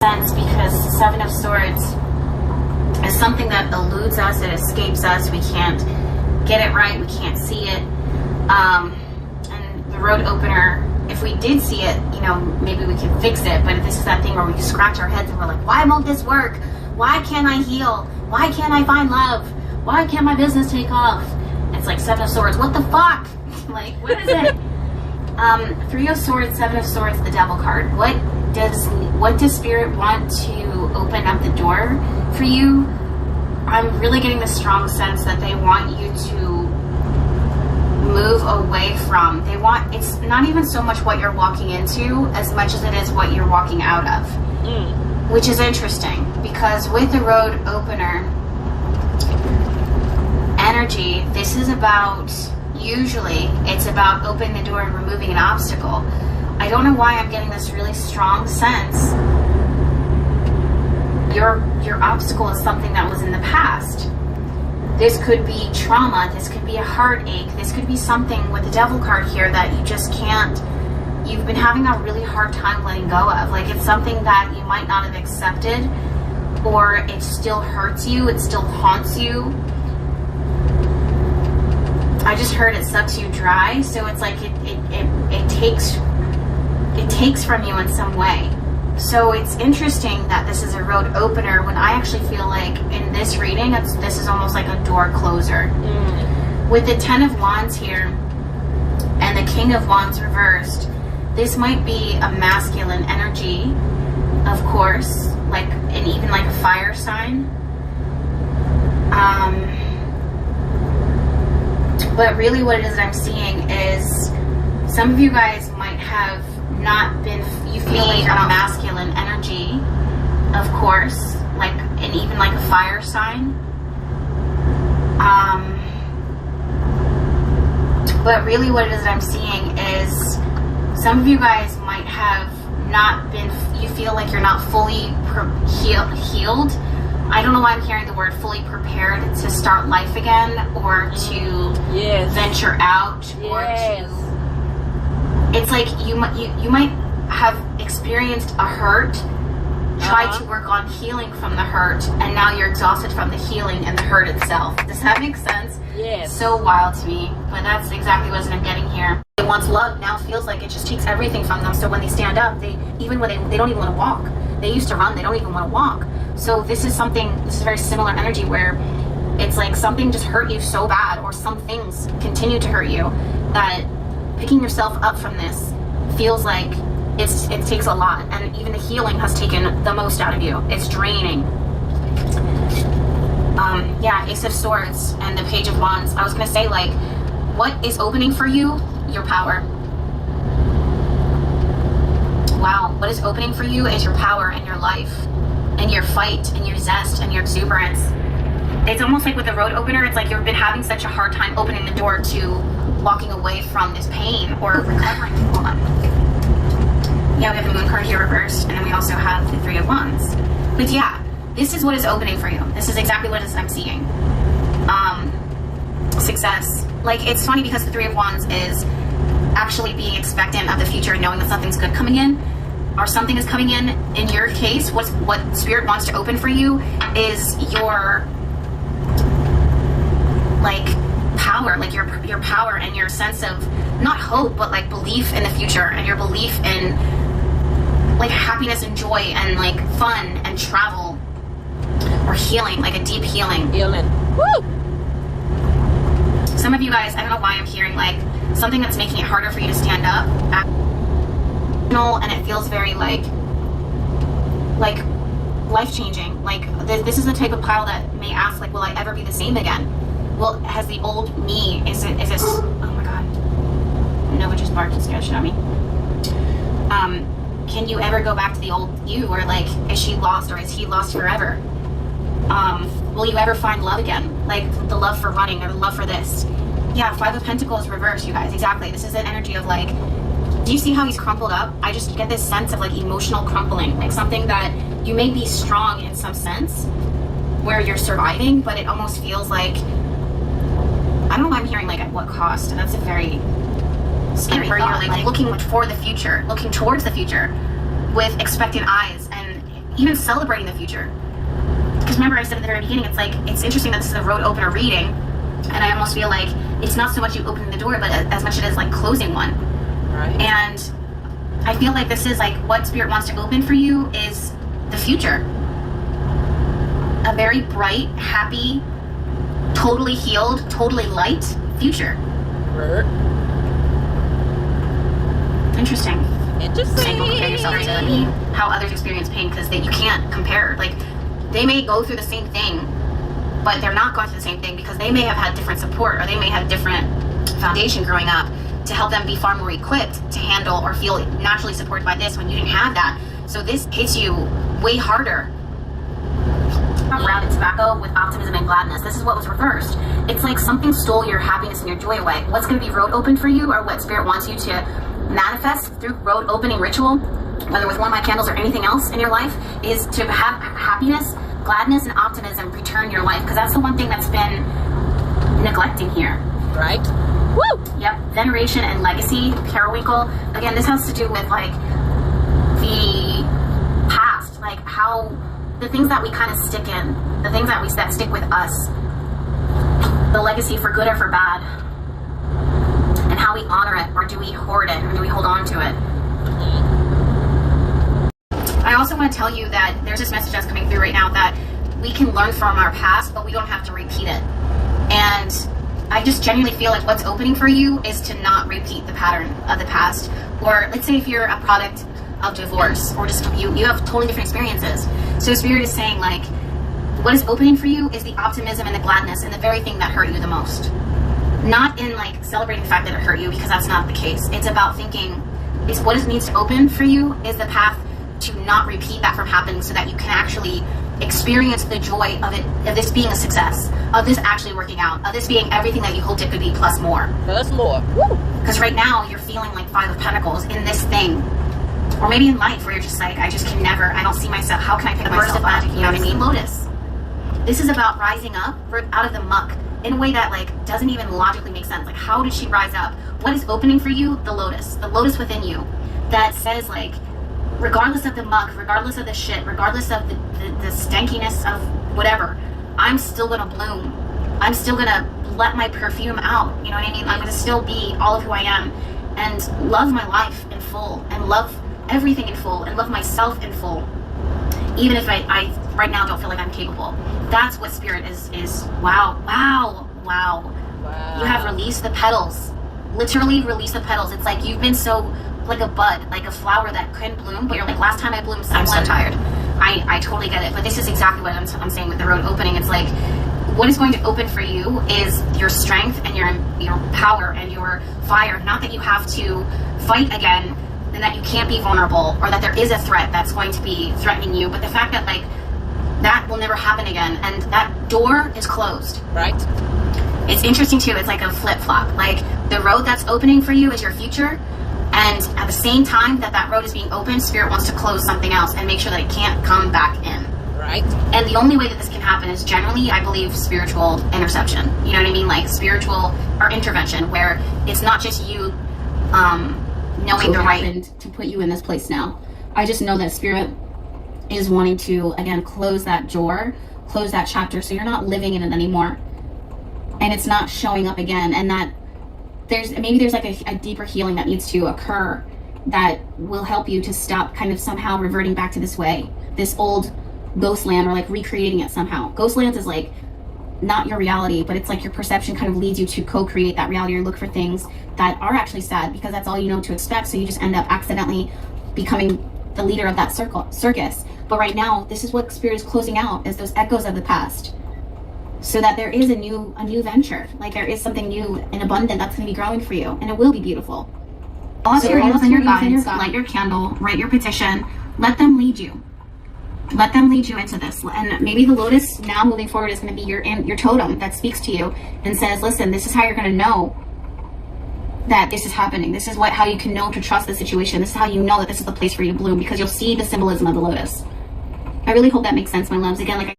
sense because Seven of Swords is something that eludes us, it escapes us, we can't get it right, we can't see it. And the road opener, if we did see it, you know, maybe we can fix it, but this is that thing where we scratch our heads and we're like, why won't this work? Why can't I heal? Why can't I find love? Why can't my business take off? It's like Seven of Swords, what the fuck? Like, what is it? Three of Swords, Seven of Swords, the Devil card. What does Spirit want to open up the door for you? I'm really getting the strong sense that they want you to move away from. It's not even so much what you're walking into as much as it is what you're walking out of. Which is interesting because with the road opener energy, this is about, usually it's about opening the door and removing an obstacle. I don't know why I'm getting this really strong sense. Your obstacle is something that was in the past. This could be trauma, this could be a heartache, this could be something with the Devil card here that you just can't, you've been having a really hard time letting go of. Like, it's something that you might not have accepted, or it still hurts you, it still haunts you. I just heard it sucks you dry, so it's like it takes from you in some way. So it's interesting that this is a road opener when I actually feel like in this reading, this is almost like a door closer. With the Ten of Wands here and the King of Wands reversed, this might be a masculine energy, of course, like, and even like a fire sign. But really what it is that I'm seeing is some of you guys might have not been, you feel like you're a masculine energy, of course, like, and even like a fire sign. But really what it is that I'm seeing is some of you guys might have not been, you feel like you're not fully healed. I don't know why I'm hearing the word fully prepared to start life again, or to venture out, or to, it's like you might have experienced a hurt, tried to work on healing from the hurt, and now you're exhausted from the healing and the hurt itself. Does that make sense? Yes. So wild to me, but that's exactly what I'm getting here. They once loved, now feels like it just takes everything from them. So when they stand up, even when they don't even want to walk. They used to run, they don't even want to walk. So this is very similar energy where it's like something just hurt you so bad, or some things continue to hurt you, that picking yourself up from this feels like it takes a lot, and even the healing has taken the most out of you. It's draining. Yeah, Ace of Swords and the Page of Wands. I was gonna say, like, what is opening for you? Your power. Wow, what is opening for you is your power and your life and your fight and your zest and your exuberance. It's almost like with the road opener, it's like you've been having such a hard time opening the door to walking away from this pain or recovering. Hold on. Yeah, we have the Moon card here reversed, and then we also have the Three of Wands. But yeah, this is what is opening for you. This is exactly what it is I'm seeing. Success. Like, it's funny because the Three of Wands is actually being expectant of the future, knowing that something's good coming in, or something is coming in. In your case, what Spirit wants to open for you is your, like, power, like your power and your sense of, not hope, but like belief in the future, and your belief in like happiness and joy and like fun and travel, or healing, like a deep healing. Woo! Some of you guys, I don't know why I'm hearing like something that's making it harder for you to stand up, and it feels very like life-changing. Like this is the type of pile that may ask, like, will I ever be the same again? Well, has the old me, is this, oh my god, Nova just barked and scared the shit out of me. Can you ever go back to the old you, or like, is she lost, or is he lost forever? Will you ever find love again? Like the love for running, or the love for this. Yeah, Five of Pentacles reversed, you guys, exactly. This is an energy of like, do you see how he's crumpled up? I just get this sense of like emotional crumpling, like something that you may be strong in some sense, where you're surviving, but it almost feels like, I don't know why I'm hearing like at what cost, and that's a very scary thought. You're like looking for the future, looking towards the future with expectant eyes, and even celebrating the future. Because remember I said at the very beginning, it's like, it's interesting that this is a road opener reading, and I almost feel like it's not so much you opening the door, but as much as like closing one. Right. And I feel like this is like what Spirit wants to open for you is the future. A very bright, happy, totally healed, totally light future. Right. Interesting. Interesting. Saying don't compare yourself to how others experience pain, because you can't compare. Like, they may go through the same thing, but they're not going through the same thing because they may have had different support, or they may have different foundation growing up to help them be far more equipped to handle or feel naturally supported by this when you didn't have that. So this hits you way harder. Rounded tobacco with optimism and gladness. This is what was reversed. It's like something stole your happiness and your joy away. What's going to be road open for you, or what Spirit wants you to manifest through road opening ritual, whether with one of my candles or anything else in your life, is to have happiness, gladness, and optimism return your life, because that's the one thing that's been neglecting here. Right. Woo! Yep. Veneration and legacy, Periwinkle. Again, this has to do with like the past, like how the things that we kind of stick in, the things that stick with us, the legacy for good or for bad, and how we honor it, or do we hoard it, or do we hold on to it. I also want to tell you that there's this message that's coming through right now that we can learn from our past, but we don't have to repeat it. And I just genuinely feel like what's opening for you is to not repeat the pattern of the past. Or let's say if you're a product of divorce, or just you have totally different experiences. So Spirit is saying like, what is opening for you is the optimism and the gladness and the very thing that hurt you the most. Not in like celebrating the fact that it hurt you, because that's not the case. It's about thinking, is what it needs to open for you is the path to not repeat that from happening, so that you can actually experience the joy of it, of this being a success, of this actually working out, of this being everything that you hoped it could be plus more. Plus more. Because right now you're feeling like Five of Pentacles in this thing, or maybe in life where you're just like, I just can never, I don't see myself, how can I pick myself up? You know what I mean? Lotus. This is about rising up out of the muck in a way that like doesn't even logically make sense. Like, how did she rise up? What is opening for you? The lotus within you that says like, regardless of the muck, regardless of the shit, regardless of the stankiness of whatever, I'm still gonna bloom. I'm still gonna let my perfume out. You know what I mean? I'm gonna still be all of who I am, and love my life in full, and love everything in full, and love myself in full, even if I right now don't feel like I'm capable. That's what Spirit is. Wow. You have released the petals. Literally released the petals. It's like you've been so like a bud, like a flower that couldn't bloom, but you're like, last time I bloomed, I'm so tired. I totally get it, but this is exactly what I'm saying with the road opening. It's like, what is going to open for you is your strength and your power and your fire. Not that you have to fight again, and that you can't be vulnerable, or that there is a threat that's going to be threatening you, but the fact that like that will never happen again, and that door is closed. Right. It's interesting too, it's like a flip-flop. Like, the road that's opening for you is your future, and at the same time that road is being opened, Spirit wants to close something else and make sure that it can't come back in. Right. And the only way that this can happen is generally, I believe, spiritual interception. You know what I mean? Like spiritual or intervention, where it's not just you knowing the right to put you in this place now. I just know that Spirit is wanting to, again, close that door, close that chapter, so you're not living in it anymore. And it's not showing up again. And that there's like a deeper healing that needs to occur that will help you to stop kind of somehow reverting back to this way, this old ghost land, or like recreating it somehow. Ghost lands is like not your reality, but it's like your perception kind of leads you to co-create that reality, or look for things that are actually sad because that's all you know to expect. So you just end up accidentally becoming the leader of that circus. But right now, this is what Spirit is closing out, is those echoes of the past, so that there is a new venture. Like, there is something new and abundant that's going to be growing for you, and it will be beautiful. All of your angels and your guides, light your candle, write your petition, let them lead you. Let them lead you into this. And maybe the lotus now moving forward is going to be your totem that speaks to you and says, listen, this is how you're going to know that this is happening. This is how you can know to trust the situation. This is how you know that this is the place for you to bloom, because you'll see the symbolism of the lotus. I really hope that makes sense, my loves. Again, like